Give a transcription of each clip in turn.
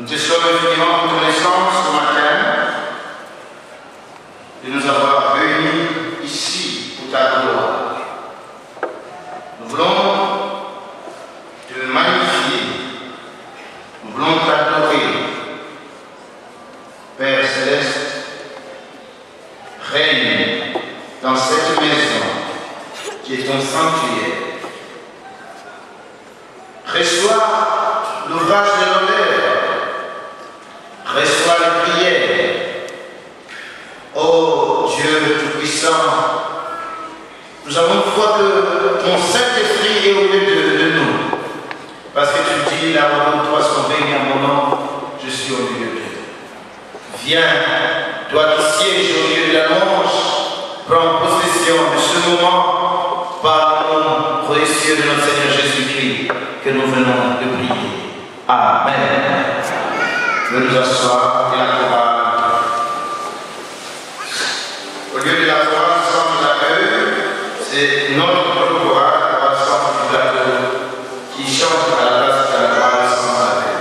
Nous te sommes infiniment reconnaissants ce matin de nous avoir réunis ici pour ta gloire. Nous voulons te magnifier, nous voulons t'adorer. Père Céleste, règne dans cette maison qui est ton sanctuaire. Reçois l'ouvrage de nos lèvres, reçois les prières. Ô Dieu Tout-Puissant, nous avons foi que ton Saint-Esprit est au milieu de nous. Parce que tu dis, là où toi sont bénis à mon nom, je suis au milieu d'eux. Viens, toi qui sièges au milieu de la louange, prends possession de ce moment par le nom précieux de notre Seigneur Jésus-Christ que nous venons de prier. Amen. Nous nous asseoir et la chorale. Au lieu de la chorale centre d'accueil, c'est notre chorale, la chorale centre d'accueil, qui chante à la place de la chorale centre d'accueil.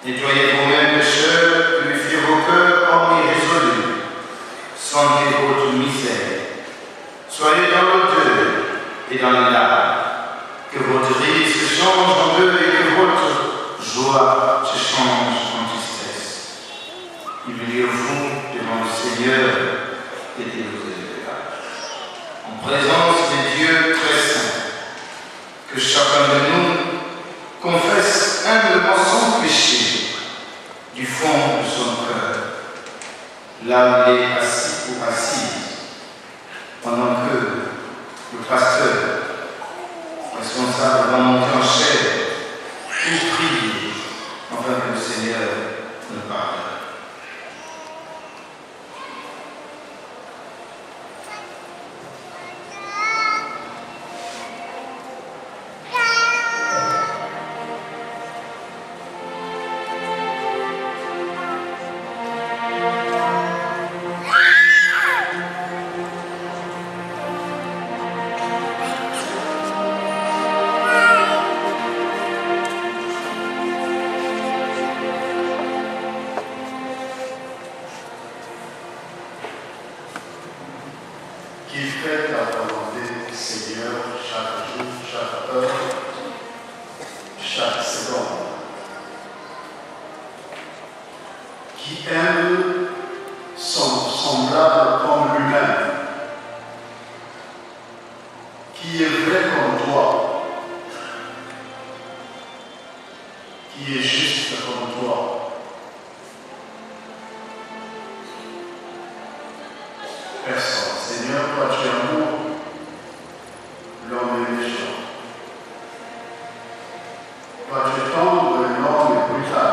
Nettoyez vous-même, pécheurs, purifiez vos cœurs, hommes irrésolus. Sentez votre misère. qui venait au fond devant le Seigneur et déposer les actes. En présence des dieux très saints, que chacun de nous confesse humblement son péché du fond de son cœur, là où il est assis ou assise, pendant que le pasteur, responsable, va monter en chair pour prier, afin que le Seigneur nous parle. Qui fait ta volonté, Seigneur, chaque jour, chaque heure, chaque seconde. Qui aime son semblable comme lui-même. Qui est vrai comme toi. Qui est juste comme toi. Personne. Seigneur, toi tu es amour, l'homme est méchant. Toi tu es tendre, l'homme est brutal.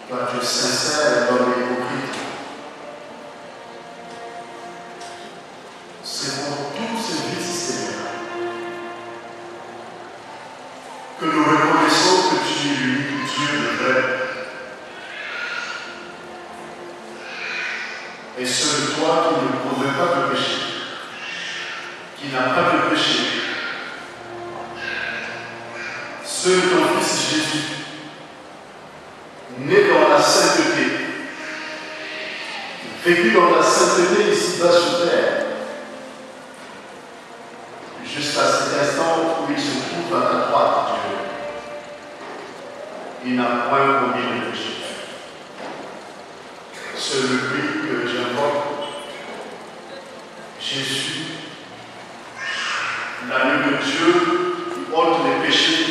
Toi tu es sincère, l'homme est hypocrite. C'est pour tous ces vices, Seigneur, que nous reconnaissons que tu es l'unique Dieu de vrai. Et seul toi qui ne prouve pas de péché, qui n'a pas de péché, seul ton Fils Jésus, né dans la sainteté, vécu dans la sainteté ici-bas sur terre, jusqu'à cet instant où il se trouve à la droite de Dieu, il n'a point commis le péché. Celui que j'invoque, Jésus, l'agneau de Dieu qui ôte les péchés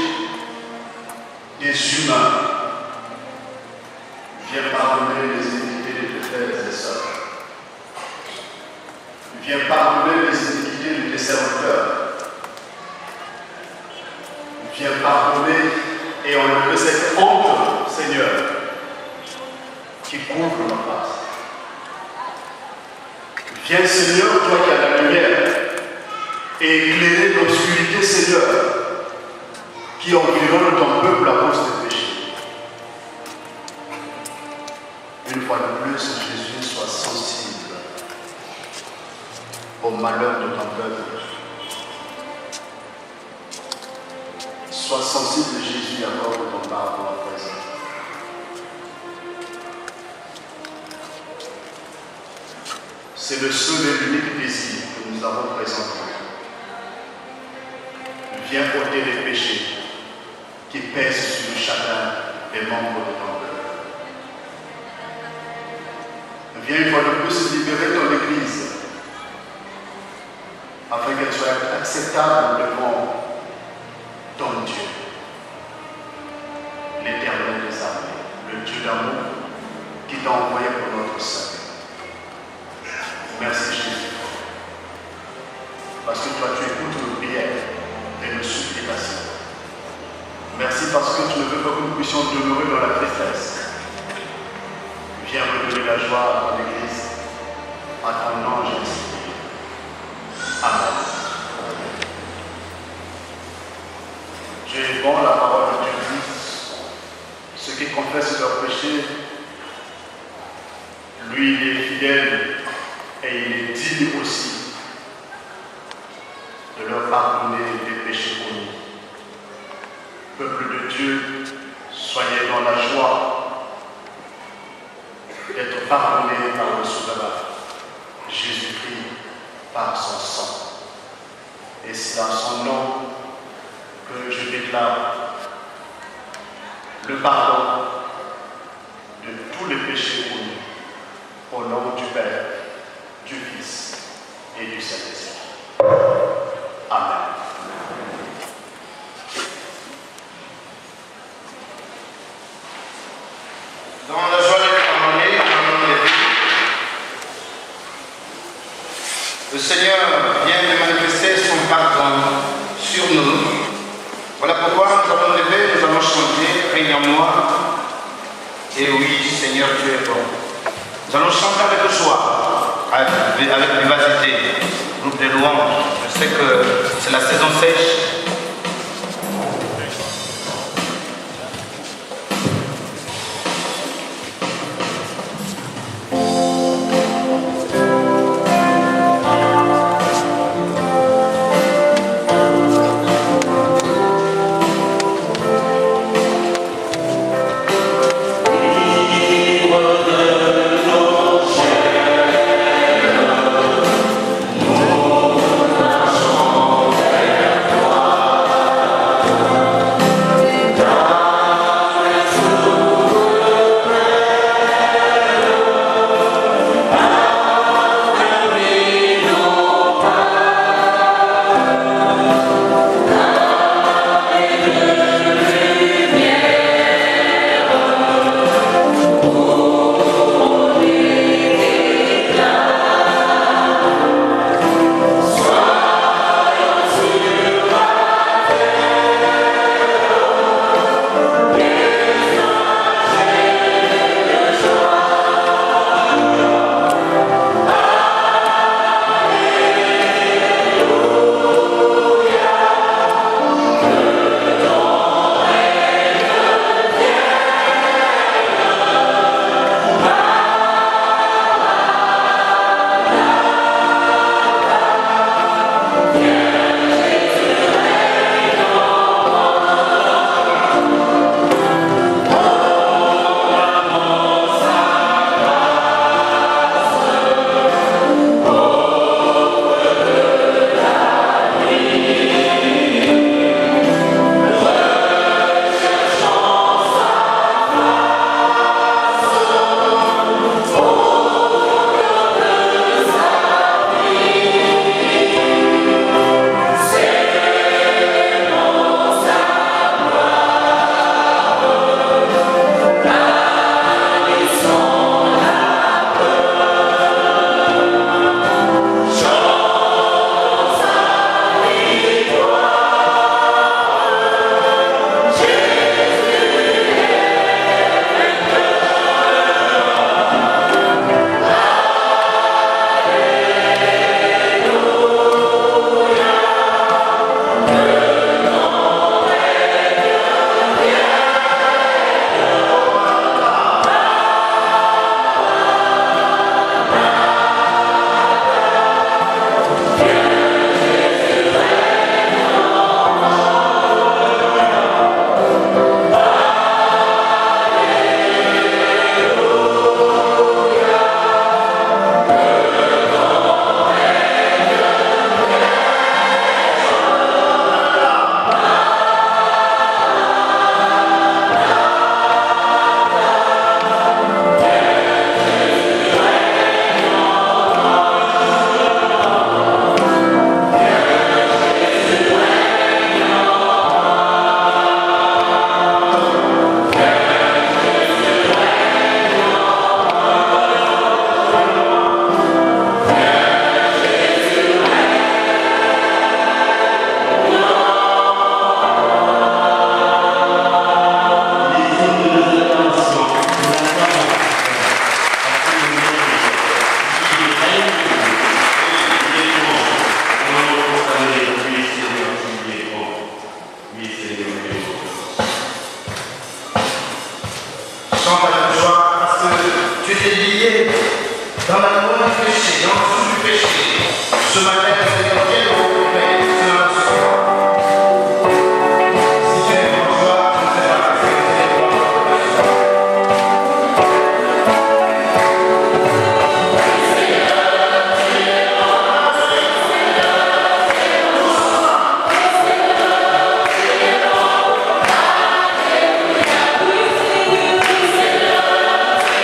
des humains, vient pardonner les iniquités de tes frères et sœurs. Vient pardonner les iniquités de tes serviteurs. Vient pardonner et enlever cette honte, Seigneur, qui couvre ma face. Viens, Seigneur, toi qui as la lumière, et éclairer l'obscurité, Seigneur, qui environne ton peuple à cause des péchés. Une fois de plus, Jésus, sois sensible au malheur de ton peuple. Sois sensible, Jésus, à cause de ton pardon à présent. C'est le seul et l'unique désir que nous avons présenté. Viens ôter les péchés qui pèsent sur chacun des membres de ton cœur. Viens une fois de plus libérer ton Église afin qu'elle soit acceptable devant ton Dieu, l'Éternel des armées, le Dieu d'amour qui t'a envoyé pour notre salut. Merci Jésus, parce que toi tu écoutes nos prières et nos supplications. Merci parce que tu ne veux pas que nous puissions demeurer dans la tristesse. Viens redonner la joie à ton Église, à ton ange ainsi. Amen. Dieu est bon, la parole de Dieu dit, ceux qui confessent leurs péchés, lui il est fidèle et il est digne aussi de leur pardonner des péchés commis. Peuple de Dieu, soyez dans la joie d'être pardonné par le Sauveur, Jésus-Christ, par son sang. Et c'est dans son nom que je déclare le pardon tous les péchés pour nous. Au nom du Père, du Fils et du Saint-Esprit. Amen. Dans la joie d'être amené, le Seigneur vient de manifester son pardon sur nous. Voilà pourquoi nous allons lever, nous allons chanter, règne en moi. Et oui, Seigneur, tu es bon. Nous allons chanter avec joie, avec vivacité, groupe de louanges. Je sais que c'est la saison sèche.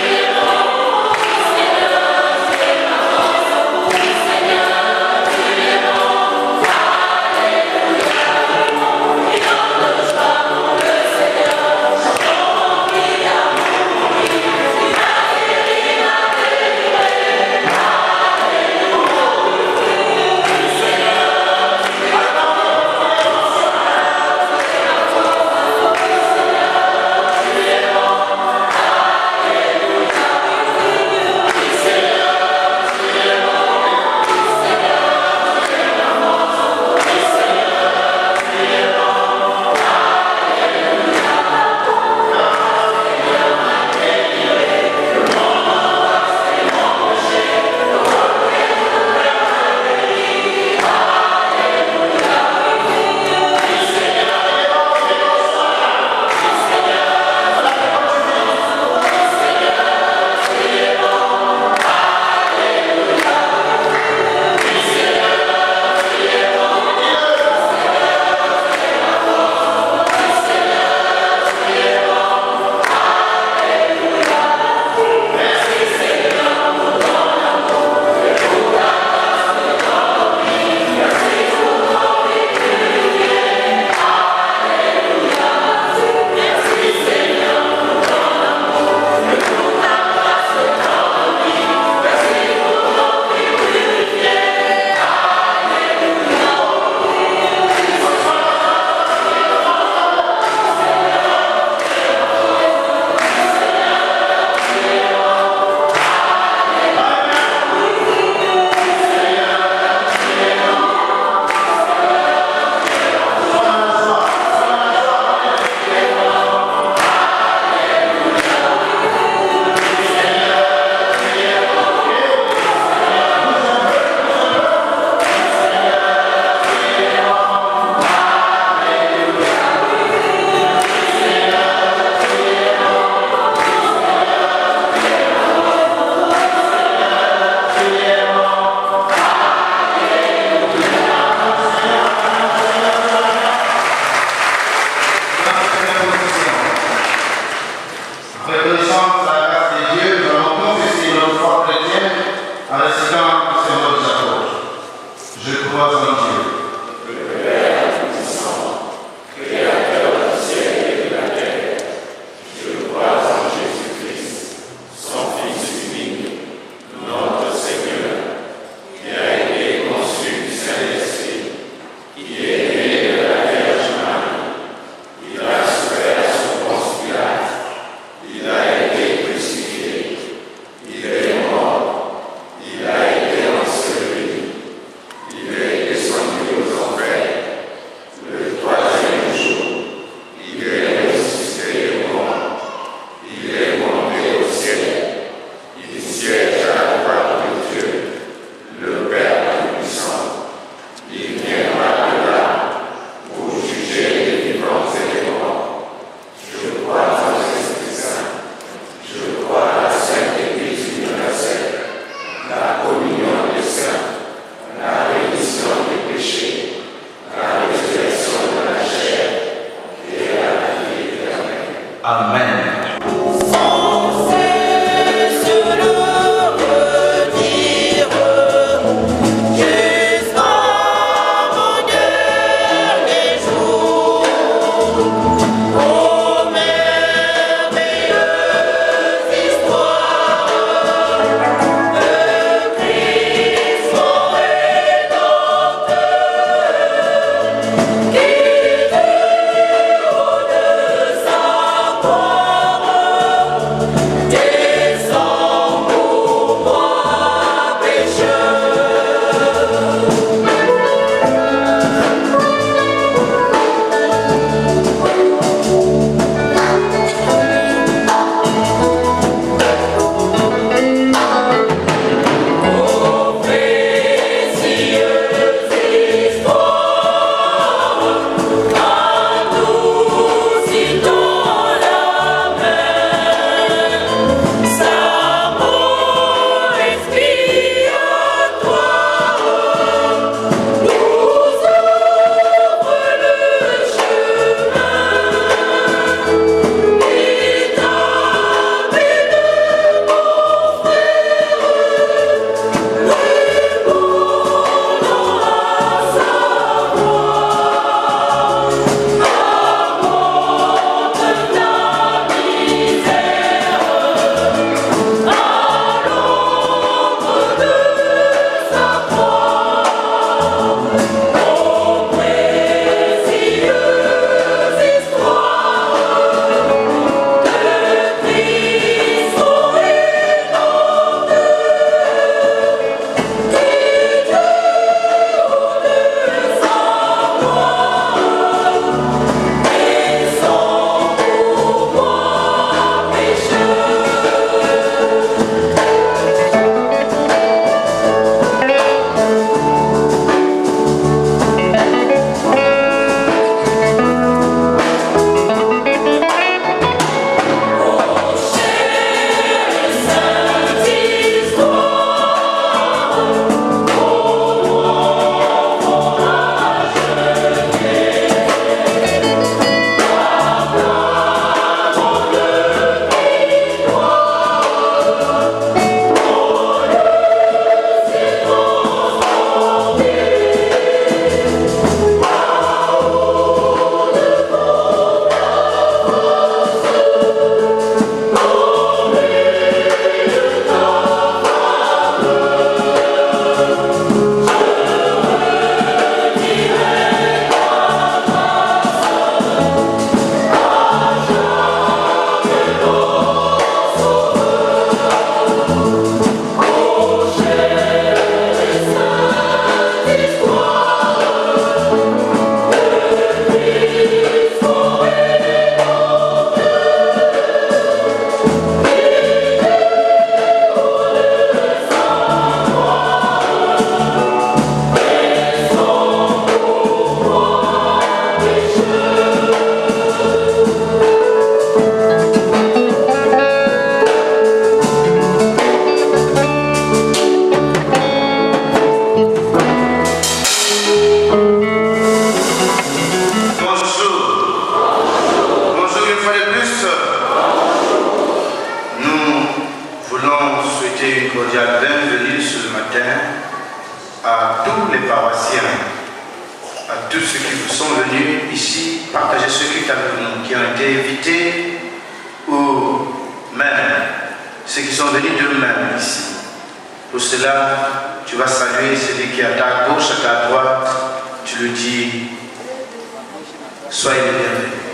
Seigneur, reconnaissance à la grâce de Dieu, nous allons confesser notre foi chrétienne en récitant ces mots des apôtres. Je crois en Dieu. Il a souhaiter une cordiale bienvenue ce matin à tous les paroissiens, à tous ceux qui sont venus ici partager ce culte avec nous, qui ont été invités ou même ceux qui sont venus d'eux-mêmes ici. Pour cela, tu vas saluer celui qui est à ta gauche, à ta droite, tu lui dis, soyez les bienvenus.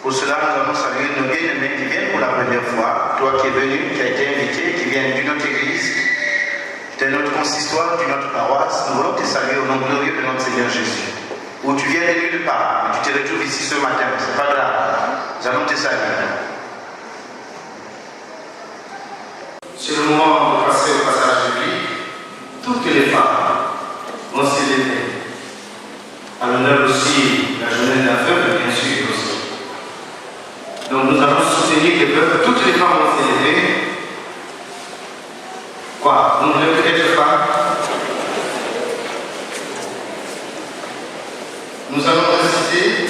Pour cela, nous allons saluer nos bien-aimés qui viennent pour la première fois. Toi qui es venu, qui as été invité, qui viens d'une autre église, de notre consistoire, d'une autre paroisse, nous voulons te saluer au nom glorieux de notre Seigneur Jésus. Ou tu viens de nulle part, mais tu te retrouves ici ce matin, c'est pas grave. Nous allons te saluer. C'est le moment de passer au passage biblique. Toutes les femmes vont s'élever. À l'honneur aussi la journée d'un peuple, bien sûr aussi. Donc nous allons soutenir les peuples, toutes les femmes vont s'élever. Quoi? Vous ne voulez peut-être pas? Nous allons réciter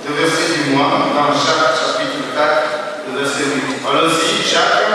le verset du mois dans Jacques chapitre 4, le verset 8. Allons-y, Jacques.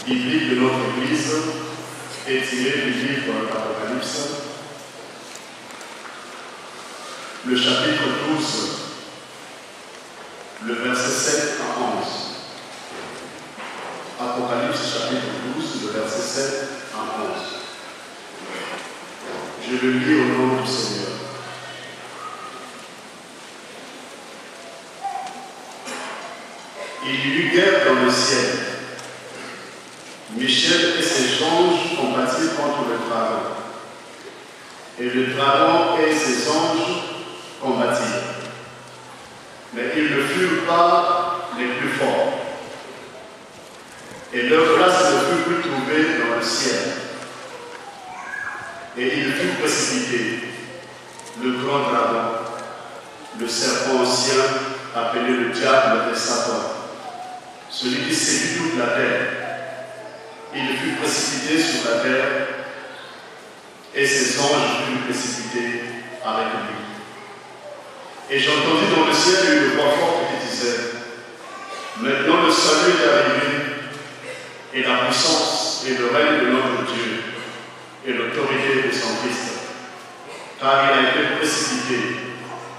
biblique de notre Église est tiré du livre d'Apocalypse, le chapitre 12, le verset 7 à 11. Apocalypse chapitre 12, le verset 7 à 11. Je le lis au nom du Seigneur. Il y eut guerre dans le ciel. Michel et ses anges combattirent contre le dragon. Et le dragon et ses anges combattirent. Mais ils ne furent pas les plus forts. Et leur place ne fut plus trouvée dans le ciel. Et ils furent précipités. Le grand dragon, le serpent ancien, appelé le diable et Satan, celui qui séduit toute la terre. Il fut précipité sur la terre et ses anges furent précipités avec lui. Et j'entendis dans le ciel une voix forte qui disait: maintenant le salut est arrivé, et la puissance et le règne de notre Dieu, et l'autorité de son Christ. Car il a été précipité,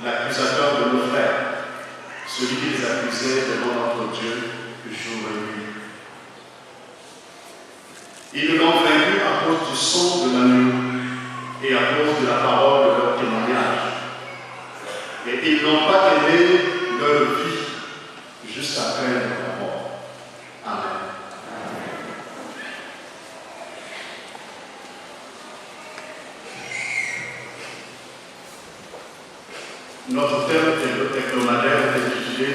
l'accusateur de nos frères, celui qui les accusait devant notre Dieu jour et nuit. Ils l'ont vaincu à cause du sang de l'agneau et à cause de la parole de leur témoignage. Et ils n'ont pas aimé leur vie jusqu'à peine la mort. Amen. Notre thème hebdomadaire est intitulé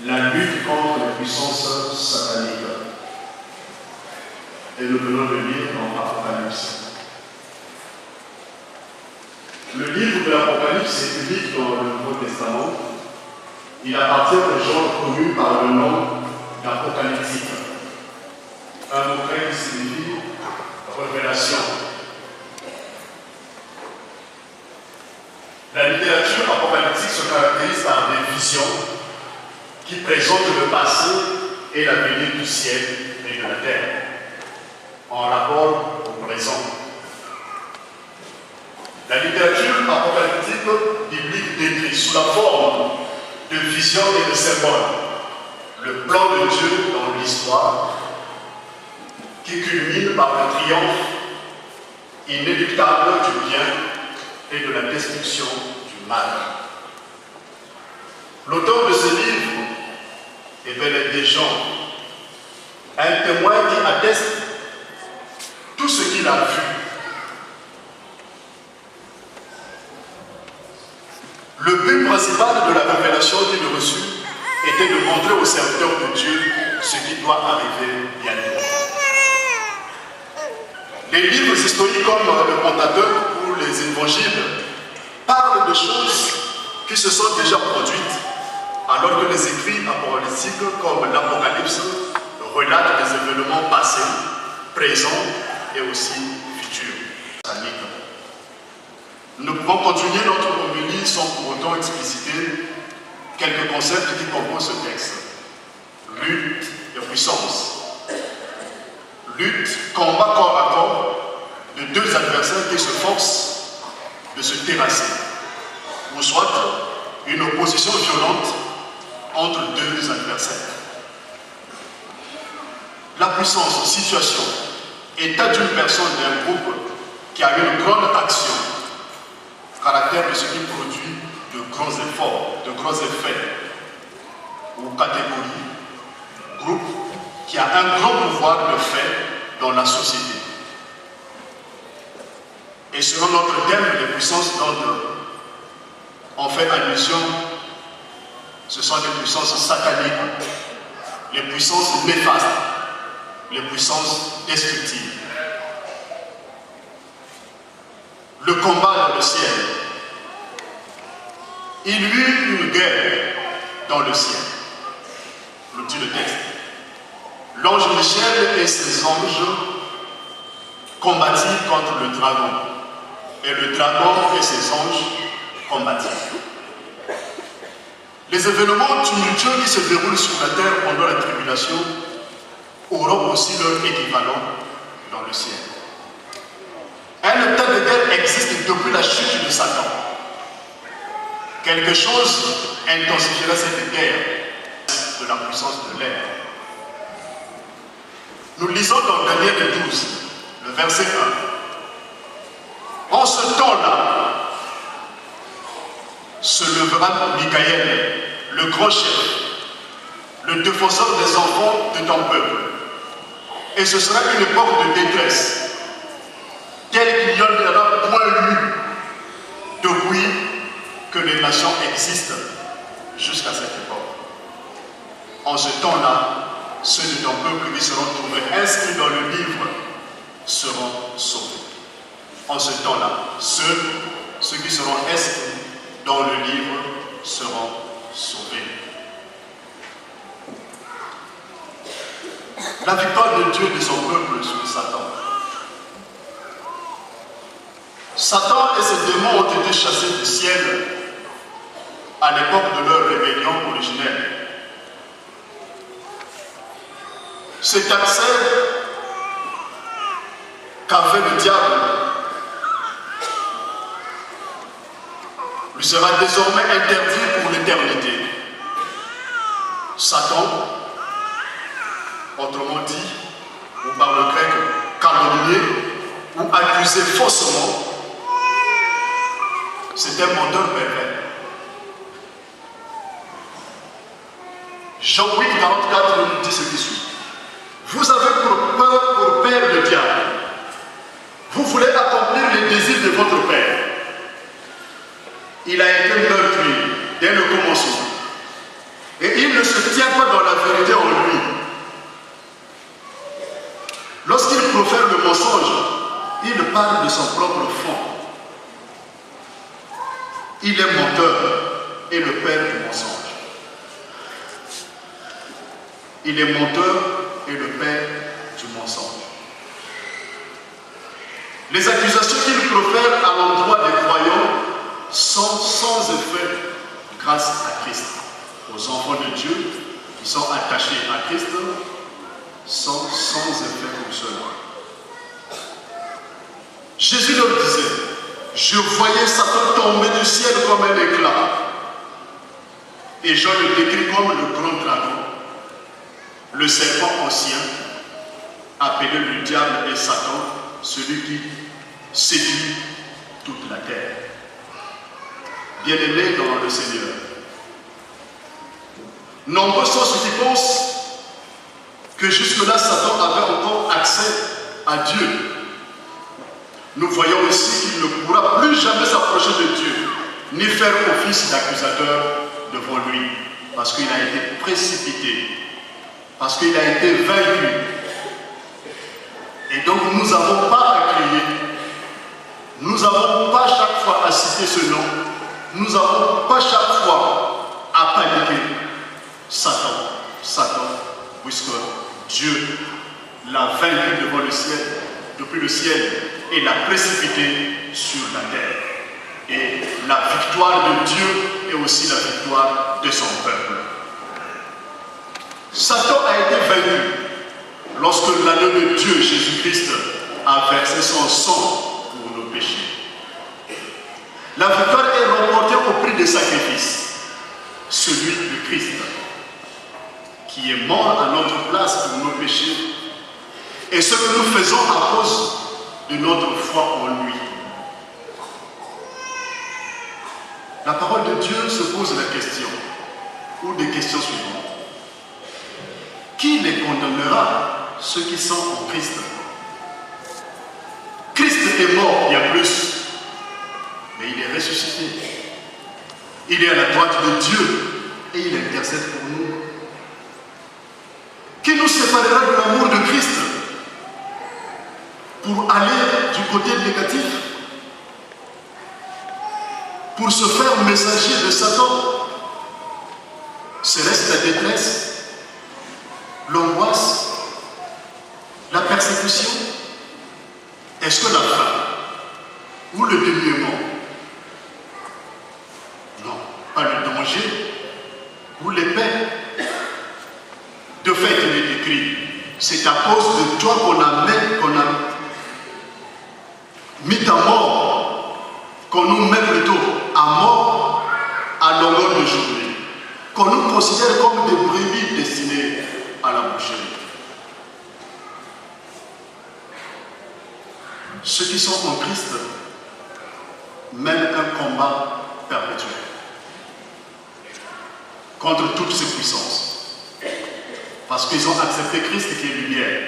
La lutte contre les puissances sataniques. Et nous venons de lire dans l'Apocalypse. Le livre de l'Apocalypse est public dans le Nouveau Testament. Il appartient au genre connu par le nom d'Apocalyptique. Un mot grec qui signifie révélation. La littérature apocalyptique se caractérise par des visions qui présentent le passé et l'avenir du ciel et de la terre, en rapport au présent. La littérature apocalyptique biblique décrit sous la forme de visions et de symboles le plan de Dieu dans l'histoire qui culmine par le triomphe inéluctable du bien et de la destruction du mal. L'auteur de ce livre est bel et bien Jean, un témoin qui atteste tout ce qu'il a vu. Le but principal de la révélation qu'il reçut était de montrer aux serviteurs de Dieu ce qui doit arriver bientôt. Les livres historiques comme le Pentateuque ou les évangiles parlent de choses qui se sont déjà produites, alors que les écrits apocalyptiques comme l'Apocalypse relatent des événements passés, présents et aussi futurs. Nous pouvons continuer notre homélie sans pour autant expliciter quelques concepts qui composent ce texte. Lutte et puissance. Lutte, combat corps à corps de deux adversaires qui se forcent de se terrasser, ou soit une opposition violente entre deux adversaires. La puissance, situation, état d'une personne, d'un groupe qui a une grande action, caractère de ce qui produit de grands efforts, de grands effets, ou catégorie, groupe qui a un grand pouvoir de fait dans la société. Et selon notre thème, les puissances dont on fait allusion, ce sont des puissances sataniques, les puissances néfastes, les puissances destructives. Le combat dans le ciel. Il y eut une guerre dans le ciel, nous dit le texte. L'ange Michel et ses anges combattirent contre le dragon, et le dragon et ses anges combattirent. Les événements tumultueux qui se déroulent sur la terre pendant la tribulation auront aussi leur équivalent dans le ciel. Un état de guerre existe depuis la chute de Satan. Quelque chose intensifiera cette guerre de la puissance de l'air. Nous lisons dans Daniel 12, le verset 1. En ce temps-là, se levera Michael, le grand chef, le défenseur des enfants de ton peuple. Et ce sera une époque de détresse, telle qu'il n'y en aura point eu depuis que les nations existent jusqu'à cette époque. En ce temps-là, ceux de ton peuple qui seront trouvés inscrits dans le livre seront sauvés. En ce temps-là, ceux qui seront inscrits dans le livre seront sauvés. La victoire de Dieu de son peuple sur Satan. Satan et ses démons ont été chassés du ciel à l'époque de leur rébellion originelle. Cet accès qu'avait le diable lui sera désormais interdit pour l'éternité. Satan, autrement dit, ou par le grec calomnié, ou accusé faussement, c'est un menteur pervers. Jean 8, 44 nous dit ce qui suit. Vous avez pour père le diable. Vous voulez accomplir les désirs de votre père. Il a été meurtri dès le commencement. Et il ne se tient pas dans la vérité en lui. Lorsqu'il profère le mensonge, il parle de son propre fond. Il est menteur et le père du mensonge. Il est menteur et le père du mensonge. Les accusations qu'il profère à l'endroit des croyants sont sans effet grâce à Christ. Aux enfants de Dieu qui sont attachés à Christ sont sans effet pour cela. Jésus leur disait, je voyais Satan tomber du ciel comme un éclat. Et Jean le décrit comme le grand dragon, le serpent ancien, appelé le diable et Satan, celui qui séduit toute la terre. Bien-aimés dans le Seigneur, nombreux sont ceux qui pensent que jusque-là Satan avait encore accès à Dieu. Nous voyons aussi qu'il ne pourra plus jamais s'approcher de Dieu, ni faire office d'accusateur devant lui, parce qu'il a été précipité, parce qu'il a été vaincu. Et donc nous n'avons pas à crier, nous n'avons pas chaque fois à citer ce nom, nous n'avons pas chaque fois à paniquer. Satan, puisque Dieu l'a vaincu devant le ciel, depuis le ciel, et l'a précipité sur la terre. Et la victoire de Dieu est aussi la victoire de son peuple. Satan a été vaincu lorsque l'agneau de Dieu, Jésus-Christ, a versé son sang pour nos péchés. La victoire est remportée au prix des sacrifices, celui de Christ, qui est mort à notre place pour nos péchés, et ce que nous faisons à cause de notre foi en lui. La parole de Dieu se pose la question, ou des questions suivantes. Qui les condamnera, ceux qui sont en Christ? Christ est mort, bien plus, mais il est ressuscité. Il est à la droite de Dieu et il intercède pour nous. Qui nous séparera de l'amour de Christ pour aller du côté négatif, pour se faire messager de Satan? Serait-ce la détresse, l'angoisse, la persécution? Est-ce que la faim ou le dénuement? Non, pas le danger ou l'épée. De fait, il est écrit, c'est à cause de toi qu'on a mis ta mort, qu'on nous met plutôt à mort à longueur de journée, qu'on nous considère comme des brebis destinées à la boucherie. Ceux qui sont en Christ mènent un combat perpétuel contre toutes ces puissances, parce qu'ils ont accepté Christ qui est lumière.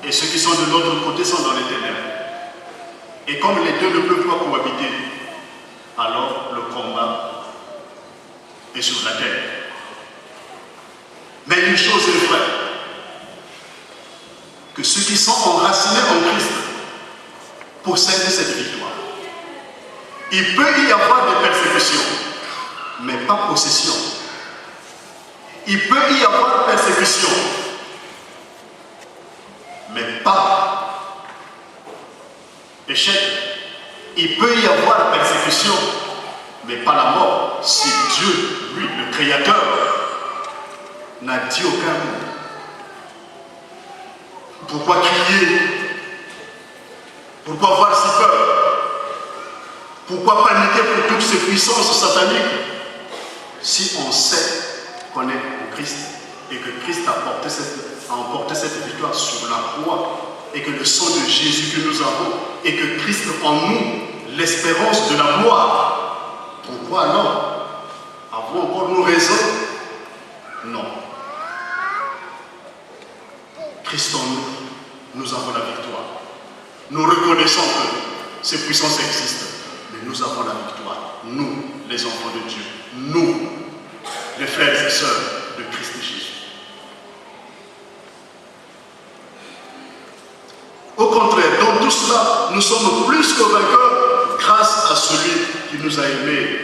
Et ceux qui sont de l'autre côté sont dans les ténèbres. Et comme les deux ne peuvent pas cohabiter, alors le combat est sur la terre. Mais une chose est vraie, que ceux qui sont enracinés en Christ possèdent cette victoire. Il peut y avoir des persécutions, mais pas possession. Il peut y avoir persécution, mais pas échec. Il peut y avoir persécution, mais pas la mort, si Dieu, lui, le Créateur, n'a dit aucun mot. Pourquoi crier? Pourquoi avoir si peur? Pourquoi paniquer pour toutes ces puissances sataniques si on sait qu'on est en Christ et que Christ a emporté cette victoire sur la croix et que le sang de Jésus que nous avons et que Christ en nous, l'espérance de la gloire. Pourquoi alors avons encore nos raisons? Non. Christ en nous, nous avons la victoire. Nous reconnaissons que ces puissances existent, mais nous avons la victoire. Nous, les enfants de Dieu. Nous, les frères et sœurs de Christ Jésus. Au contraire, dans tout cela, nous sommes plus que vainqueurs grâce à celui qui nous a aimés.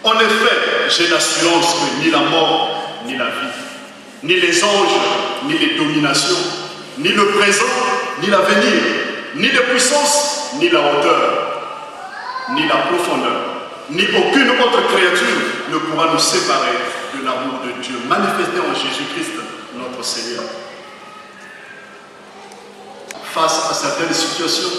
En effet, j'ai l'assurance que ni la mort, ni la vie, ni les anges, ni les dominations, ni le présent, ni l'avenir, ni les puissances, ni la hauteur, ni la profondeur, ni aucune autre créature ne pourra nous séparer de l'amour de Dieu manifesté en Jésus-Christ, notre Seigneur. Face à certaines situations,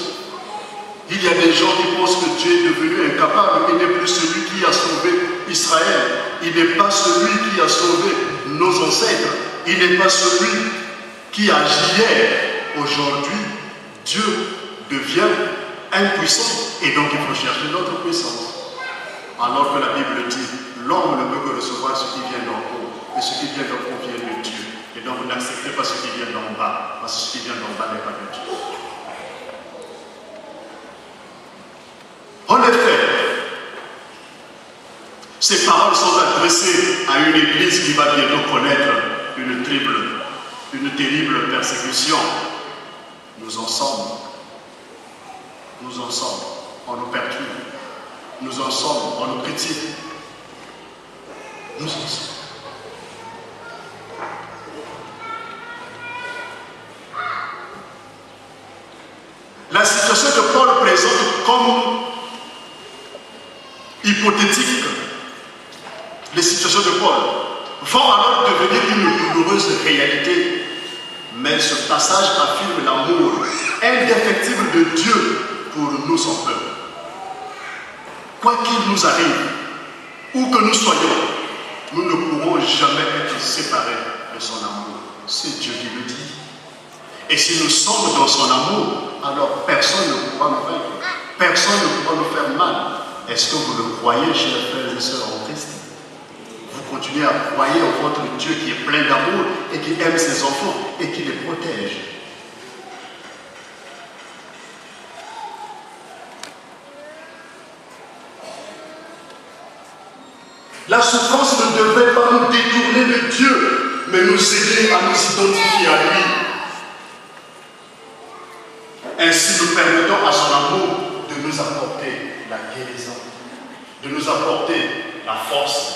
il y a des gens qui pensent que Dieu est devenu incapable. Il n'est plus celui qui a sauvé Israël. Il n'est pas celui qui a sauvé nos ancêtres. Il n'est pas celui qui agit hier. Aujourd'hui, Dieu devient impuissant et donc il faut chercher notre puissance. Alors que la Bible dit, l'homme ne peut que recevoir ce qui vient d'en haut et ce qui vient d'en haut vient de Dieu. Et donc vous n'acceptez pas ce qui vient d'en bas, parce que ce qui vient d'en bas n'est pas de Dieu. En effet, ces paroles sont adressées à une église qui va bientôt connaître une terrible persécution. Nous en sommes, on nous perturbe, nous en sommes, on nous critique, nous en sommes. La situation que Paul présente comme hypothétique, les situations de Paul vont alors devenir une douloureuse réalité. Mais ce passage affirme l'amour indéfectible de Dieu pour nous, son peuple. Quoi qu'il nous arrive, où que nous soyons, nous ne pourrons jamais être séparés de son amour. C'est Dieu qui le dit. Et si nous sommes dans son amour, alors personne ne pourra nous vaincre. Personne ne pourra nous faire mal. Est-ce que vous le croyez, chers frères et sœurs en Christ? Vous continuez à croire en votre Dieu qui est plein d'amour et qui aime ses enfants et qui les protège. La souffrance ne devait pas nous détourner de Dieu, mais nous aider à nous identifier à lui. Ainsi, nous permettons à son amour de nous apporter la guérison, de nous apporter la force,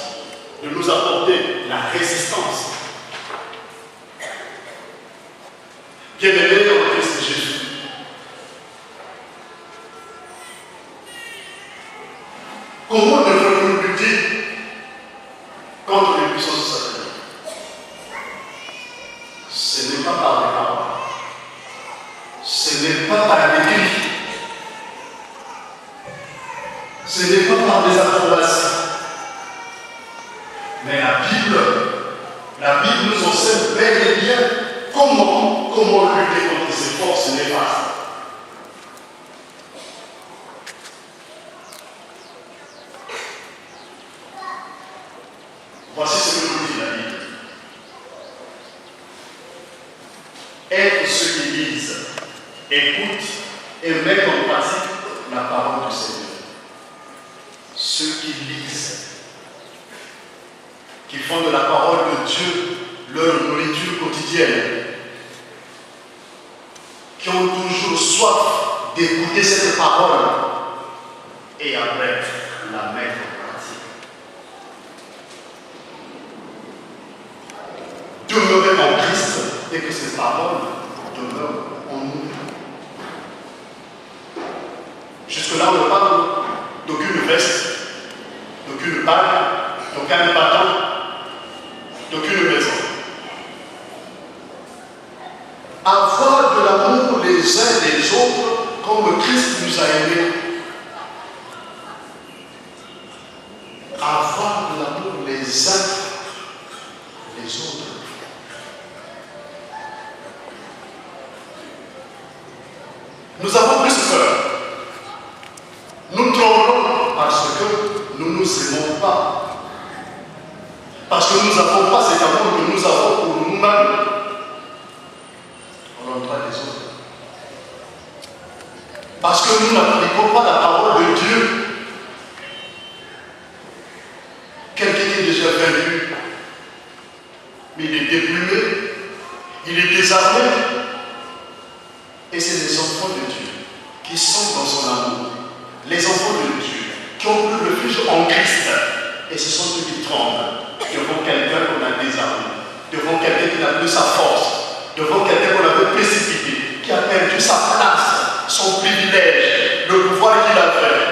de nous apporter la résistance. Bien-aimés en Christ Jésus, comment devons-nous lutter contre les puissances sataniques? Ce n'est pas par les paroles. Ce n'est pas par l'écrit. Ce n'est pas par des approbations. Mais la Bible nous enseigne bel et bien comment lutter contre ces forces néfastes. Voici ce que nous dit la Bible. Être ceux qui lisent, écoutent et mettent en pratique la parole du Seigneur. Ceux qui lisent, qui font de la parole de Dieu leur nourriture quotidienne, qui ont toujours soif d'écouter cette parole et après la mettre en pratique. Demeurer en Christ et que ces paroles demeurent en nous. Jusque-là, on ne parle d'aucune veste, d'aucune bague, d'aucun bâton, d'aucune maison. Avoir de l'amour les uns des autres comme Christ nous a aimés. Avoir de l'amour les uns les autres. Nous avons plus peur. Nous tremblons parce que nous ne nous aimons pas. Parce que nous n'avons pas cet amour que nous avons pour nous-mêmes. On l'endroit des autres. Parce que nous n'appliquons pas la parole de Dieu. Quelqu'un qui est déjà vaincu, mais il est déplumé, il est désarmé. Et c'est les enfants de Dieu qui sont dans son amour. Les enfants de Dieu qui ont pris refuge en Christ. Et ce sont ceux qui tremblent devant quelqu'un qu'on a désarmé, devant quelqu'un qui n'a plus sa force, devant quelqu'un qu'on avait précipité, qui a perdu sa place, son privilège, le pouvoir qu'il avait.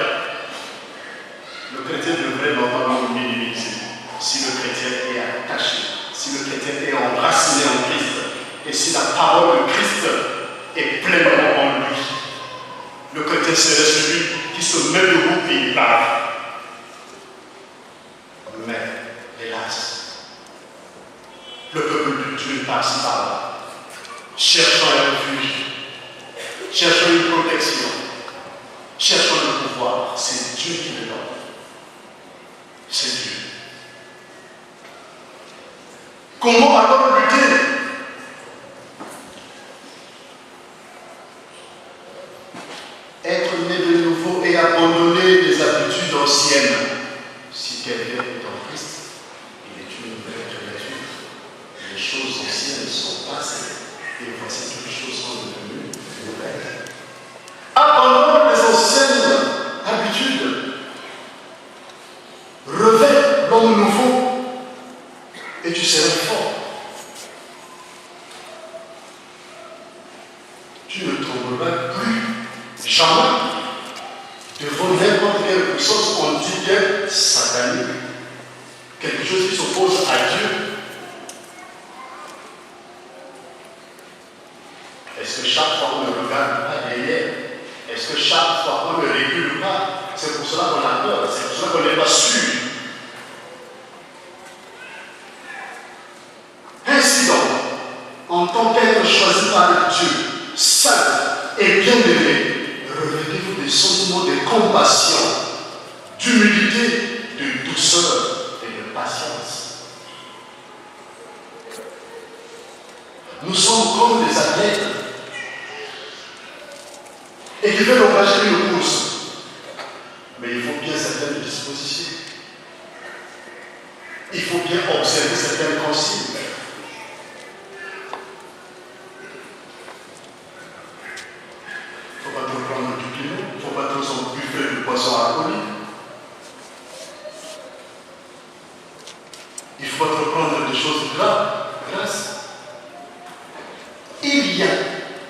Le chrétien devrait normalement minimiser si le chrétien est attaché, si le chrétien est enraciné en Christ, et si la parole de Christ est pleinement en lui. Le chrétien serait celui qui se met debout et il parle. Mais, hélas, le peuple de Dieu par-ci par-là, cherchant un refuge, cherchant une protection, cherchant le pouvoir, c'est Dieu qui le donne. C'est Dieu. Comment alors lutter? Être né de nouveau et abandonner les habitudes anciennes. Si quelqu'un est en Christ, il est une nouvelle créature. Les choses anciennes sont passées et voici toutes les choses sont devenues nouvelles. Abandonne les anciennes habitudes. Revêt l'homme nouveau et tu seras fort. Tu ne tomberas plus jamais devant n'importe quelle puissance qu'on dit bien satanique, quelque chose qui s'oppose à Dieu. Est-ce que chaque fois on ne regarde pas derrière? Est-ce que chaque fois on ne régule pas? C'est pour cela qu'on a peur, c'est pour cela qu'on n'est pas sûr. Ainsi donc, en tant qu'être choisi par Dieu, saint et bien-aimé, revêtez-vous des sentiments de compassion, d'humilité, de douceur et de patience. Nous sommes comme des athlètes et qui veulent engager une course. Mais il faut bien certaines dispositions. Il faut bien observer certaines consignes. Il ne faut pas trop prendre du piment, il ne faut pas trop s'en buffet de poisson alcoolique. Il ne faut pas trop prendre des choses grasses. Il y a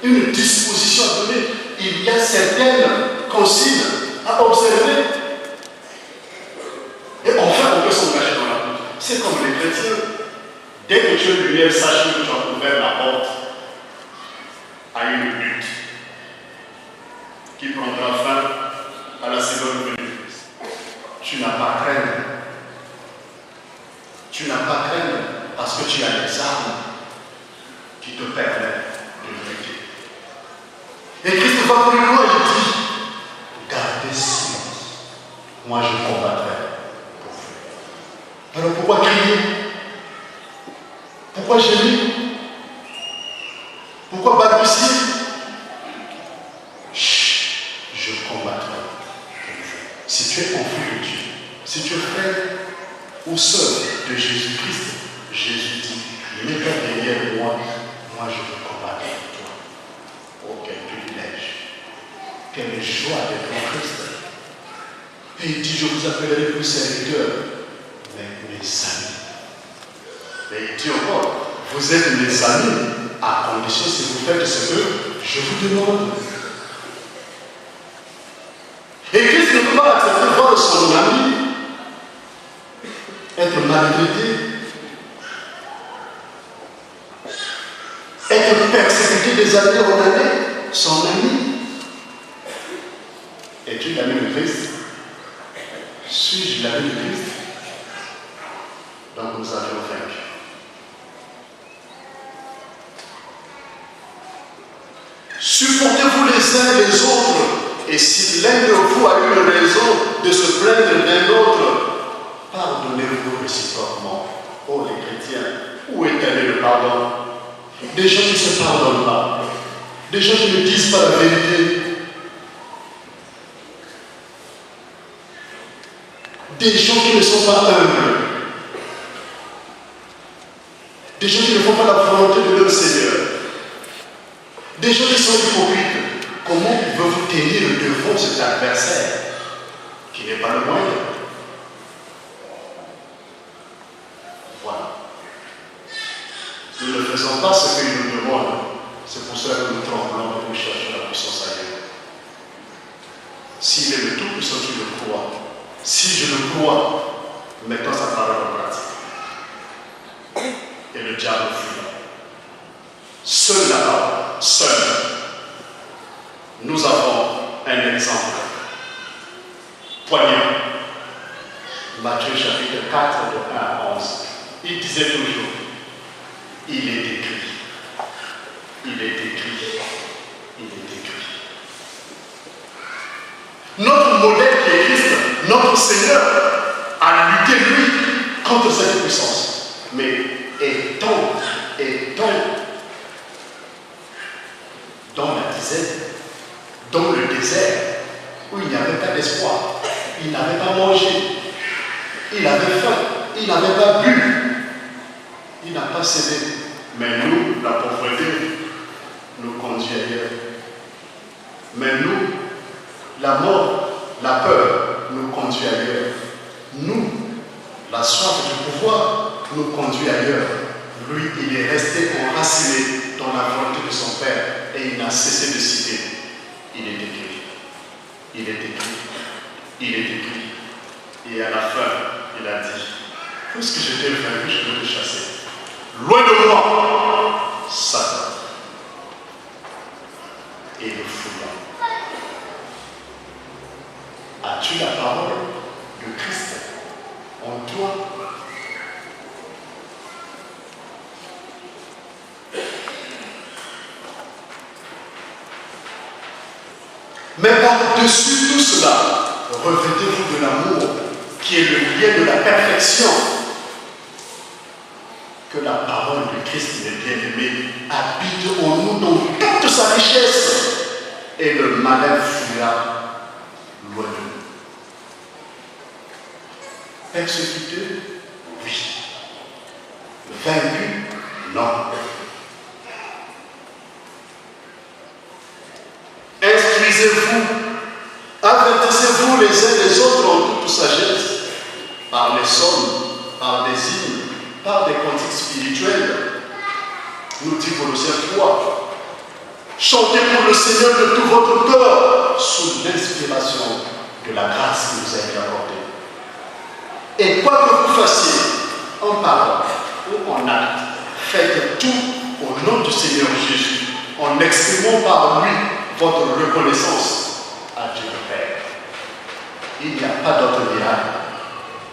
une disposition à donner, il y a certaines consignes à observer. Et enfin, on peut s'engager dans la route. C'est comme les chrétiens. Dès que tu es lumière, sache que tu as ouvert la porte. qui prendra fin à la seconde venue du Christ. Tu n'as pas à craindre. Tu n'as pas à craindre parce que tu as les armes qui te permettent de lutter. Et Christ va plus loin, il dit, gardez silence. Moi je combattrai pour vous. Alors pourquoi crier? Pourquoi gémir? Pourquoi balbutier? Chut, je combattrai pour vous. Si tu es enfant de Dieu, si tu es frère ou sœur de Jésus-Christ, Jésus dit, mets-toi derrière moi, moi je veux combattre pour toi. Oh, quel privilège, quelle joie d'être en Christ. Et il dit, je vous appellerai plus serviteurs, mais mes amis. Et il dit encore, vous êtes mes amis, à condition si vous faites ce que je vous demande. Et Christ ne peut pas accepter voir son ami être maltraité, être persécuté des années en année, son ami. Es-tu l'ami de Christ? Suis-je l'ami de Christ? Donc nous avions vaincu. Supportez-vous les uns les autres, et si l'un de vous a eu raison de se plaindre d'un autre, pardonnez-vous réciproquement. Oh les chrétiens, où est allé le pardon? Des gens qui ne se pardonnent pas, des gens qui ne disent pas la vérité, des gens qui ne sont pas humbles, des gens qui ne font pas la volonté de leur Seigneur, des gens qui sont hypocrites. Comment pouvez-vous tenir devant cet adversaire qui n'est pas le moindre? Voilà. Nous ne faisons pas ce qu'il nous demande. C'est pour cela que nous tremblons et nous cherchons la puissance ailleurs. S'il est le Tout-Puissant qui le croit, si je le crois, mettons sa parole en pratique. Et le diable fuira. Seul la parole, seul. Nous avons un exemple poignant. Matthieu chapitre 4, de 1 à 11. Il disait toujours, il est écrit, il est écrit, il est écrit. Notre modèle qui est Christ, notre Seigneur, a lutté lui contre cette puissance. Mais étant dans la dizaine, dans le désert, où il n'y avait pas d'espoir, il n'avait pas mangé, il avait faim, il n'avait pas bu, il n'a pas cédé. Mais nous, la pauvreté nous conduit ailleurs. Mais nous, la mort, la peur nous conduit ailleurs. Nous, la soif du pouvoir nous conduit ailleurs. Lui, il est resté enraciné dans la volonté de son Père et il n'a cessé de citer. Il est écrit, il est écrit, il est écrit. Et à la fin, il a dit, puisque je t'ai vaincu, je vais te chasser. Loin de moi, Satan. Et le fouillant. As-tu la parole de Christ en toi? Mais par-dessus tout cela, revêtez-vous de l'amour qui est le lien de la perfection. Que la parole de Christ, le bien-aimé, habite en nous dans toute sa richesse et le malin fuira loin de nous. Persécuté, oui. Vaincu, non. Instruisez-vous, avertissez-vous les uns les autres en toute sagesse, par les psaumes, par des hymnes, par des cantiques spirituels. Nous dit Colossiens 3. Chantez pour le Seigneur de tout votre cœur, sous l'inspiration de la grâce qui nous a été accordée. Et quoi que vous fassiez, en parole ou en acte, faites tout au nom du Seigneur Jésus, en exprimant par lui votre reconnaissance à Dieu le Père. Il n'y a pas d'autre miracle.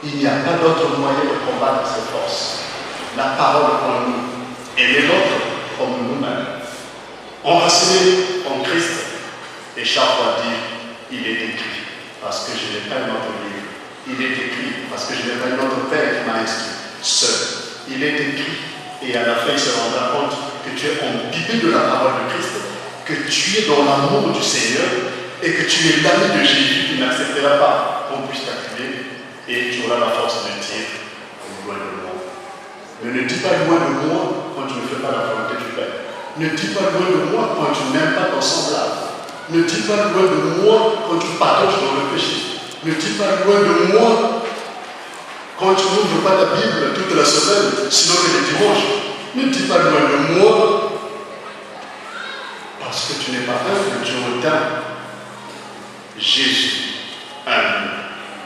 Il n'y a pas d'autre moyen de combattre ces forces. La parole en nous et les nôtres comme nous-mêmes. Enracinés en Christ et chaque fois dire, il est écrit, parce que je n'ai pas un autre livre. Il est écrit, parce que je n'ai pas un autre Père qui m'a instruit. Seul. Il est écrit. Et à la fin, il se rendra compte que tu es imbibé de la parole de Christ, que tu es dans l'amour du Seigneur et que tu es l'ami de Jésus qui n'acceptera pas qu'on puisse t'accuser et tu auras la force de dire loin de moi. Mais ne dis pas loin de moi quand tu ne fais pas la volonté du Père. Ne dis pas loin de moi quand tu n'aimes pas ton semblable. Ne dis pas loin de moi quand tu partages dans le péché. Ne dis pas loin de moi quand tu n'ouvres pas la Bible toute la semaine, sinon que le dimanche. Ne dis pas loin de moi parce que tu n'es pas humble, tu retins Jésus humble,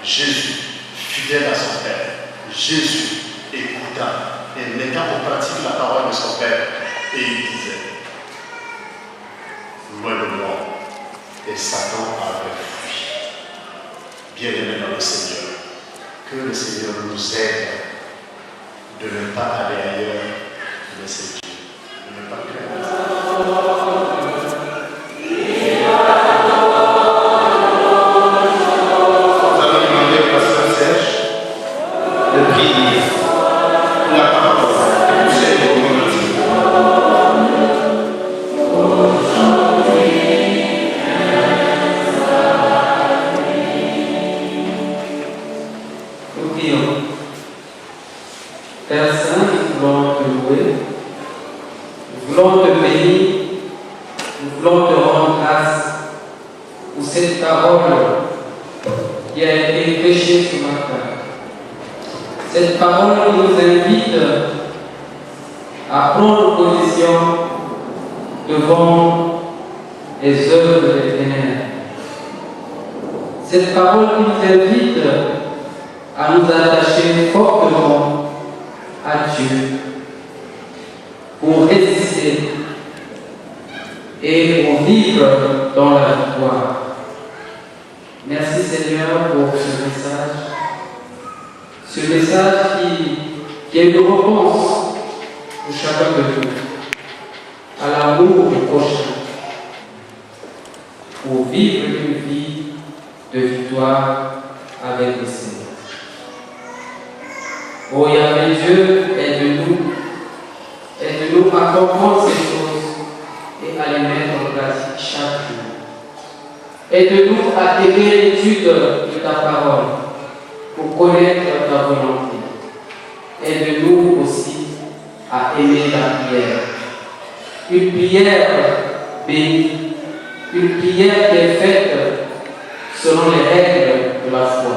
Jésus fidèle à son Père, Jésus écoutant et mettant en pratique la parole de son Père. Et il disait, loin de moi, et Satan avait fui. Bien-aimé dans le Seigneur, que le Seigneur nous aide de ne pas aller ailleurs, mais c'est Dieu, de ne pas craindre. Cette parole nous invite à prendre position devant les œuvres des ténèbres. Cette parole nous invite à nous attacher fortement à Dieu pour résister et pour vivre dans la victoire. Merci Seigneur pour ce message. Ce message qui est une réponse pour chacun de nous à l'amour du prochain, pour vivre une vie de victoire avec le Seigneur. Oh Yahvé Dieu, aide-nous à comprendre ces choses et à les mettre en pratique chaque jour. Aide-nous à aimer l'étude de ta parole pour connaître ta volonté. Aide-nous aussi à aimer la prière. Une prière bénie, une prière qui est faite selon les règles de la foi.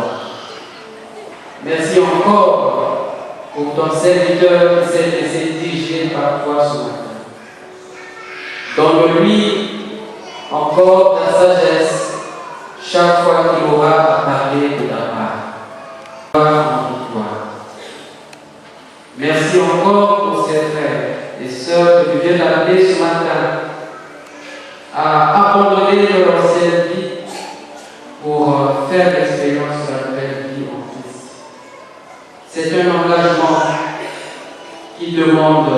Merci encore pour ton serviteur qui s'est laissé diriger parfois ce matin. Donne-lui encore ta sagesse chaque fois qu'il aura à parler de ta part. Merci encore pour ces frères et sœurs que tu viens d'appeler ce matin à abandonner leur ancienne vie pour faire l'expérience de la nouvelle vie en Christ. C'est un engagement qui demande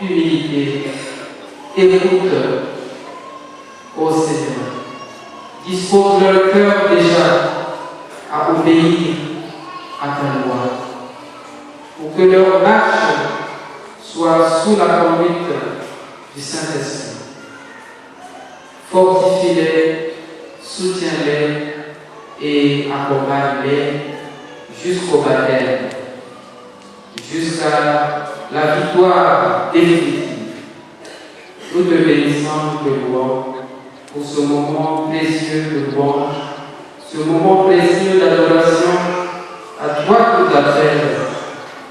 humilité, écoute au Seigneur. Dispose leur cœur déjà à obéir à ta loi, pour que leur marche soit sous la conduite du Saint-Esprit. Fortifie-les, soutiens-les et accompagne-les jusqu'au baptême, jusqu'à la victoire définitive. Nous te bénissons, nous te louons pour ce moment précieux de louange, ce moment précieux d'adoration à toi qui t'appelles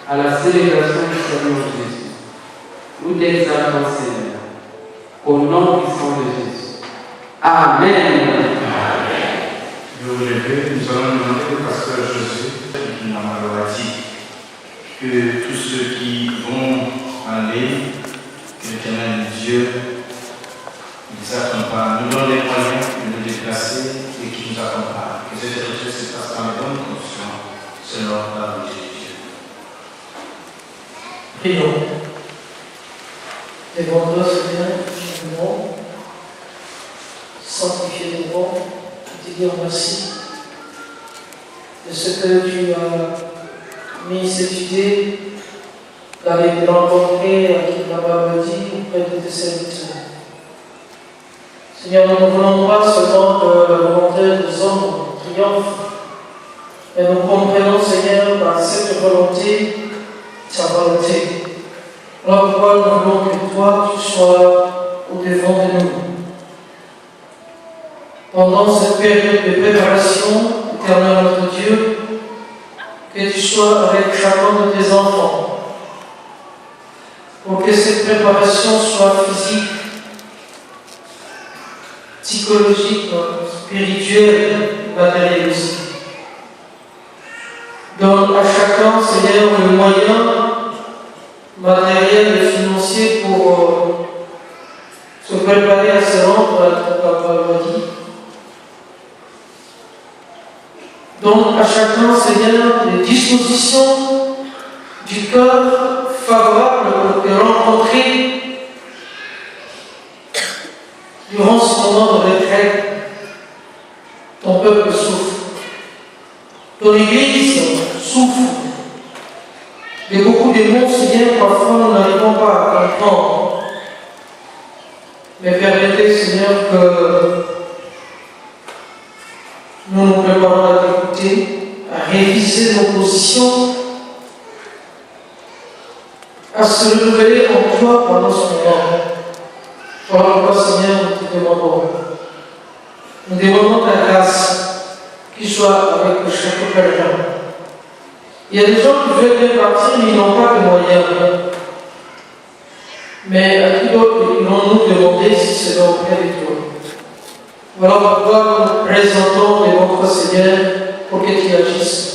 à la célébration du Seigneur Jésus. Nous t'exaltons, Seigneur, au nom puissant de Jésus. Amen. Amen. Nous vous levez, nous allons demander au pasteur José qui nous a dit que tous ceux qui vont aller, que l'Éternel Dieu ne les accompagne, nous donne les moyens de nous déplacés et qui nous accompagnent. Que cette retraite se passe dans les bonnes conditions, selon la volonté de Dieu. Prions. Devant toi, Seigneur, nous voulons sanctifier nos noms et te dire merci de ce que tu as mis cette idée d'aller te rencontrer à qui là-bas me dit auprès de tes serviteurs. Seigneur, nous ne voulons pas seulement que la volonté des hommes triomphe, mais nous comprenons, Seigneur, par cette volonté, ta volonté. Alors pourquoi nous voulons que toi, tu sois au-devant de nous. Pendant cette période de préparation, éternel notre Dieu, que tu sois avec chacun de tes enfants, pour que cette préparation soit physique, psychologique, spirituelle, matérielle aussi. Donne à chacun, Seigneur, le moyen matériel et financier pour se préparer à se rendre à ta paradis. Donc à chacun, Seigneur, des dispositions du cœur favorables pour te rencontrer durant ce moment de retraite. Ton peuple souffre. Ton Église souffre. Et beaucoup de mots, Seigneur, parfois nous n'arrivons pas à comprendre. Mais permettez, Seigneur, que nous nous préparons à t'écouter, à réviser nos positions, à se renouveler en toi pendant ce moment. Voilà pourquoi, Seigneur, nous te demandons. Nous demandons ta grâce qui soit avec chaque pèlerin. Il y a des gens qui veulent bien partir, mais ils n'ont pas de moyens. Mais à qui d'autre irons-nous demander si c'est auprès de toi? Voilà pourquoi nous présentons devant toi, Seigneur, pour que tu agisses.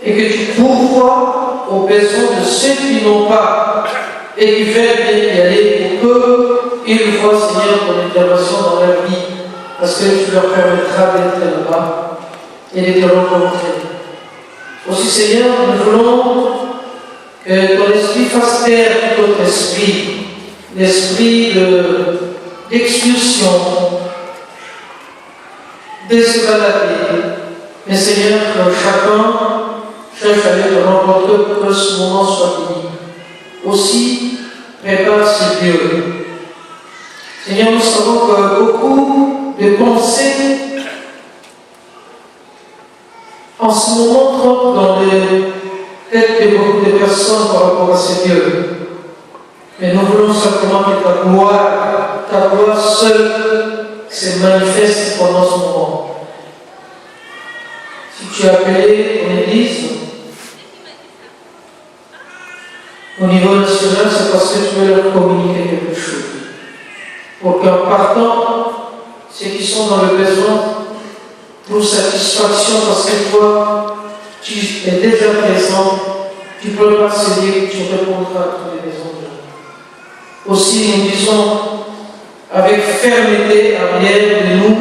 Et que tu pourvoies aux besoins de ceux qui n'ont pas et qui veulent bien y aller pour qu'ils voient, Seigneur, ton intervention dans leur vie. Parce que tu leur permettras d'être là-bas et de te rencontrer. Aussi, Seigneur, nous voulons que ton esprit fasse taire tout notre esprit, l'esprit d'expulsion, d'escalader. Mais Seigneur, que chacun cherche à te rencontrer pour que ce moment soit fini. Aussi, prépare ce lieu. Seigneur, nous savons que beaucoup de pensées en ce moment trompent dans les têtes de beaucoup de personnes par rapport à ces dieux. Mais nous voulons simplement que ta gloire seule se manifeste pendant ce moment. Si tu as appelé ton Église au niveau national, c'est parce que tu veux leur communiquer quelque chose. Pour qu'en partant, ceux qui sont dans le besoin, pour satisfaction, parce que toi, tu es déjà présent, tu peux pas se dire que tu répondras à tous les besoins de nous. Aussi, nous disons avec fermeté arrière de nous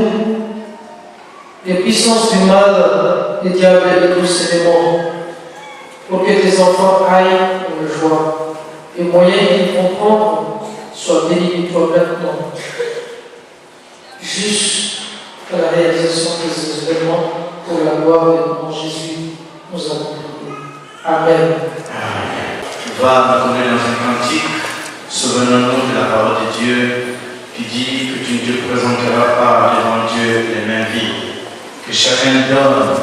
les puissances du mal, des diables et tous ces démons, pour que tes enfants aillent dans le joie. Les moyens qu'ils vont prendre soient délivrés maintenant. Juste à la réalisation de ces événements pour la gloire de mon Jésus, nous avons prié. Amen. On va nous connaître dans un cantique, souvenons-nous de la parole de Dieu qui dit que tu ne te présenteras pas devant Dieu les mains vides. Que chacun donne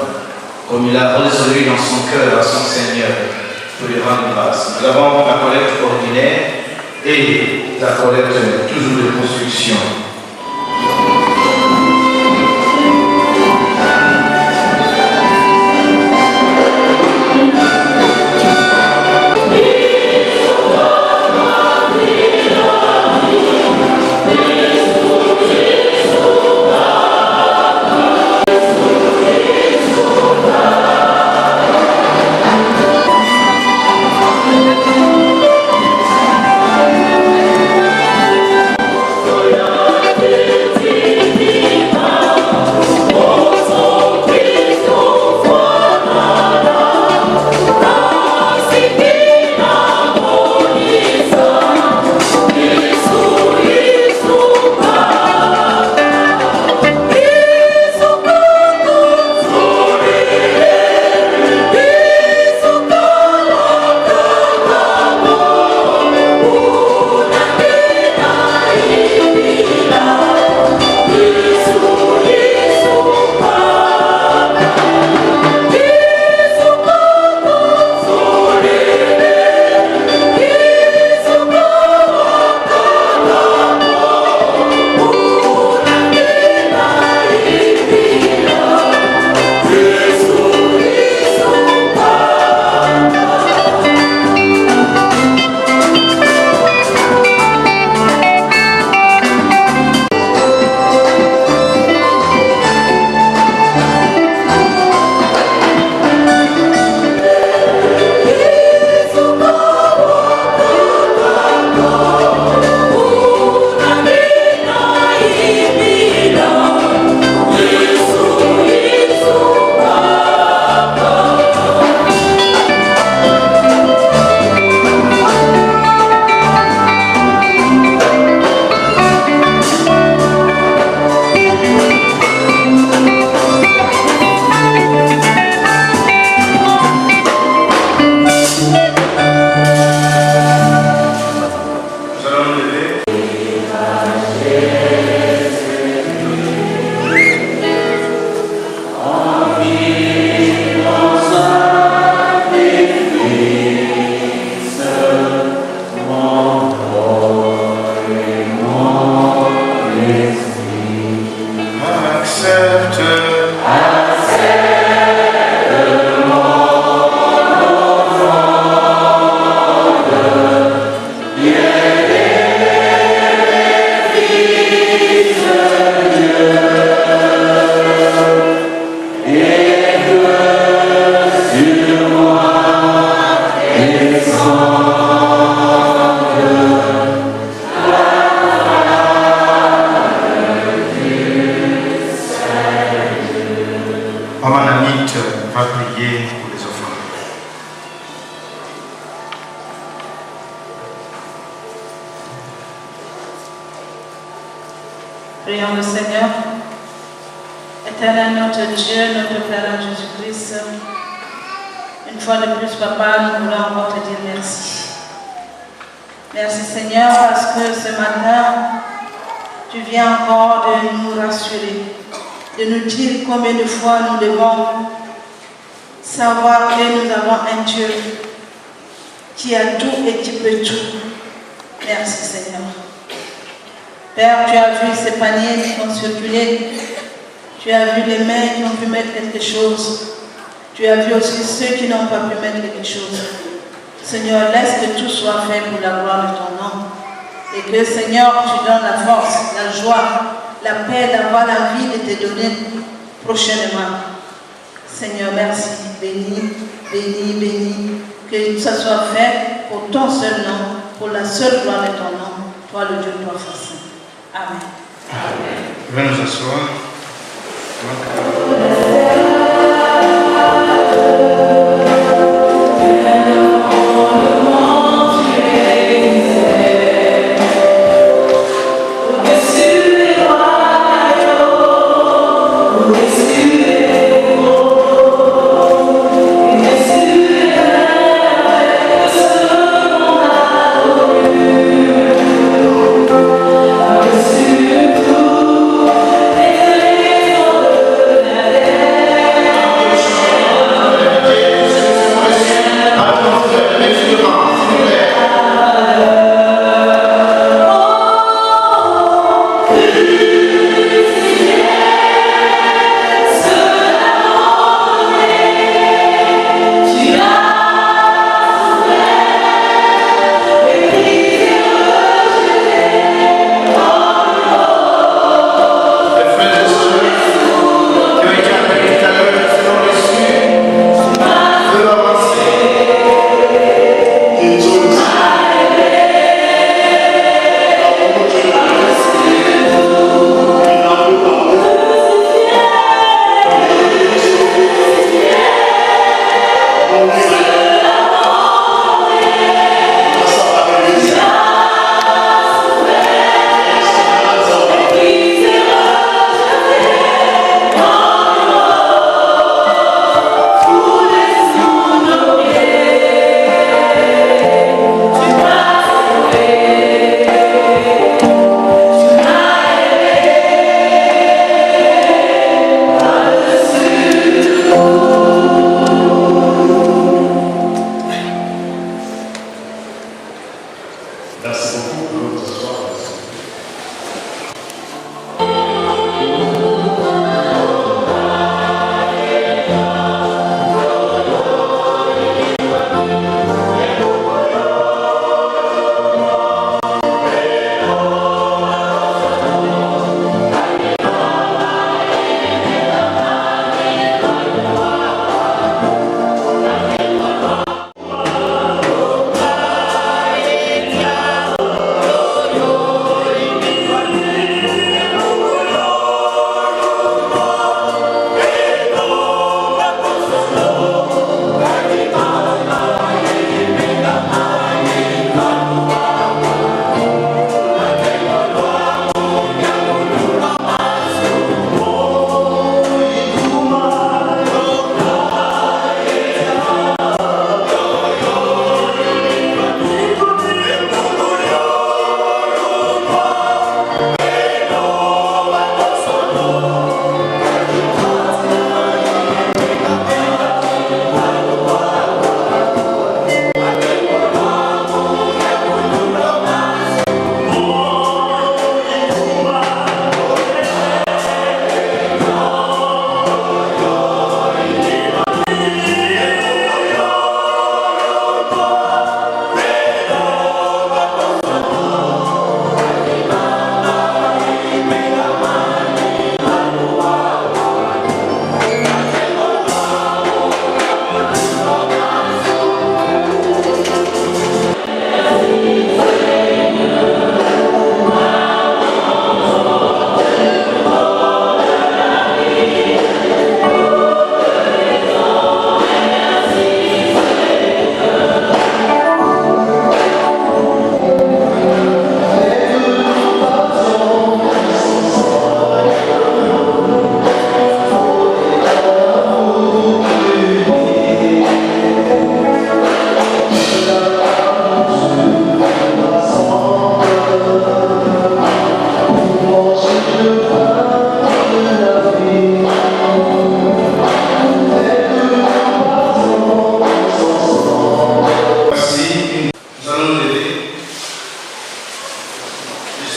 comme il a résolu dans son cœur à son Seigneur pour lui rendre grâce. Nous avons la collecte ordinaire et la collecte toujours de construction. Oh, yeah. Prions le Seigneur. Éternel notre Dieu, notre Père en Jésus-Christ, une fois de plus, Papa, nous voulons encore te dire merci. Merci Seigneur parce que ce matin, tu viens encore de nous rassurer, de nous dire combien de fois nous devons savoir que nous avons un Dieu qui a tout et qui peut tout. Merci Seigneur. Père, tu as vu ces paniers qui ont circulé. Tu as vu les mains qui ont pu mettre quelque chose. Tu as vu aussi ceux qui n'ont pas pu mettre quelque chose. Seigneur, laisse que tout soit fait pour la gloire de ton nom. Et que, Seigneur, tu donnes la force, la joie, la paix d'avoir la vie de te donner prochainement. Seigneur, merci. Bénis, bénis, bénis. Que ça soit fait pour ton seul nom, pour la seule gloire de ton nom. Toi, le Dieu, toi, saint. Amen. Amen. Venez nous asseoir. Thank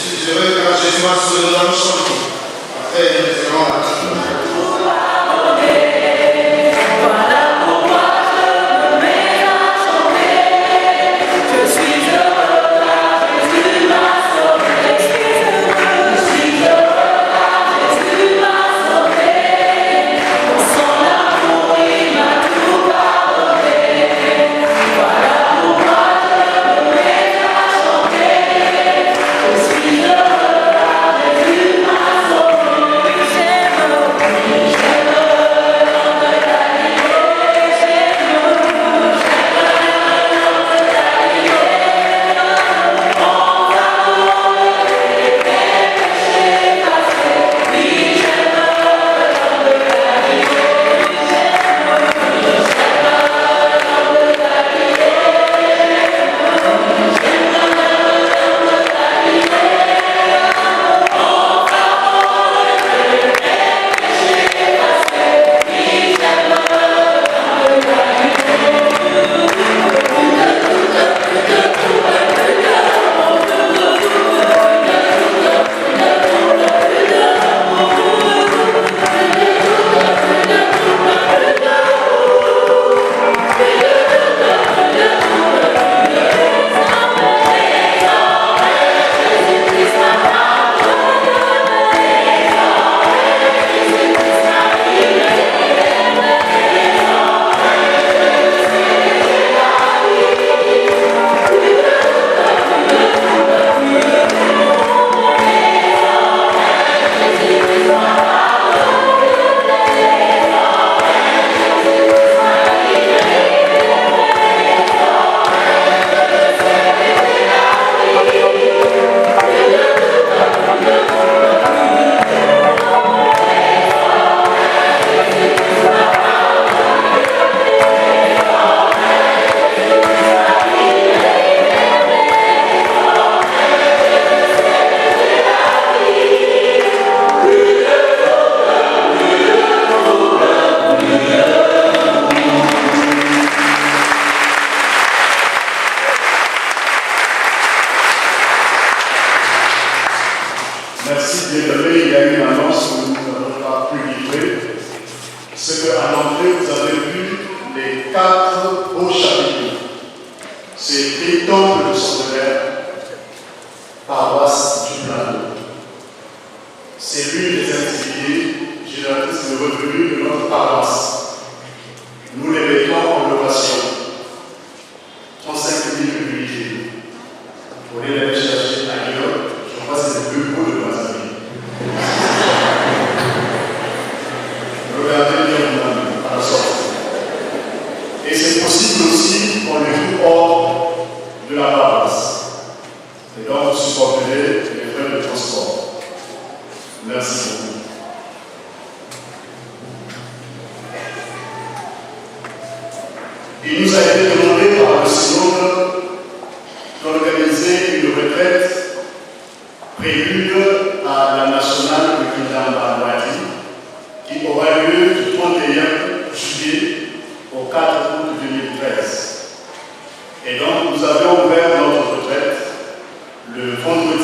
suis heureux quand Jésus m'a sauvé, nous allons chanter. Après, nous allons Il nous a été demandé par le synode d'organiser une retraite prélude à la nationale de Kindamba-Wadi qui aura lieu du 31 juillet au 4 août 2013. Et donc nous avons ouvert notre retraite le vendredi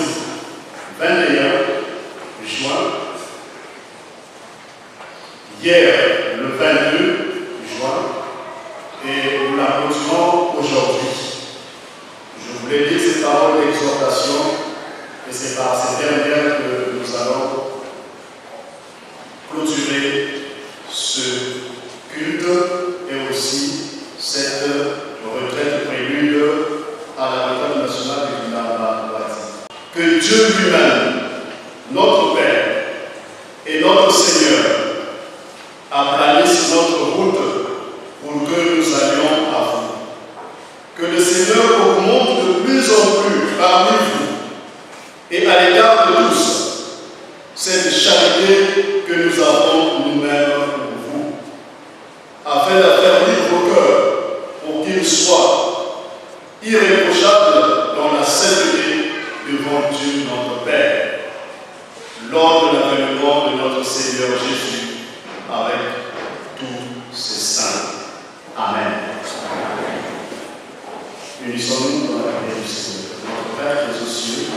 21 juin, hier le 22 juin, et nous la clôturons aujourd'hui. Je voulais dire ces paroles d'exhortation, et c'est par ces dernières que nous allons clôturer ce culte et aussi cette retraite prélude à la retraite nationale de Kindamba-Wadi. Que Dieu lui-même, notre Père et notre Seigneur, a plané sur notre route pour que nous allions à vous. Que le Seigneur augmente de plus en plus parmi vous et à l'égard de tous cette charité que nous avons nous-mêmes pour vous, afin d'affermir vos cœurs pour qu'ils soient irréprochables dans la sainteté devant Dieu notre Père, lors de l'avènement de notre Seigneur Jésus avec tous ses saints. Amen. Unissons-nous dans la prière du Seigneur. Notre Père qui es aux cieux,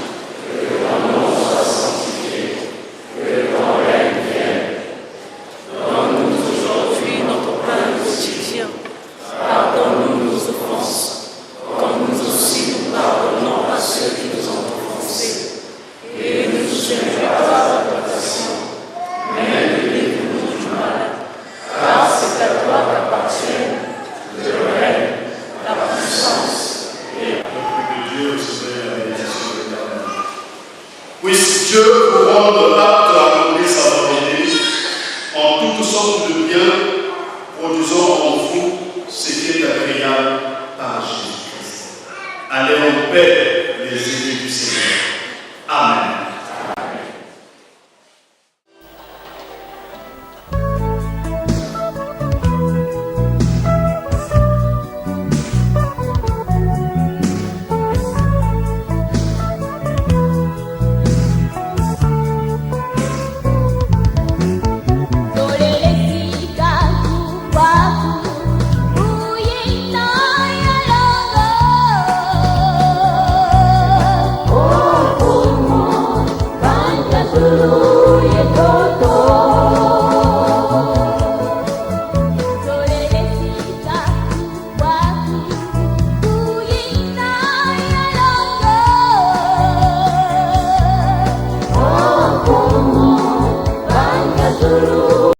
Puisse Dieu vous rendre apte à accomplir sa volonté en toutes sortes de biens, produisant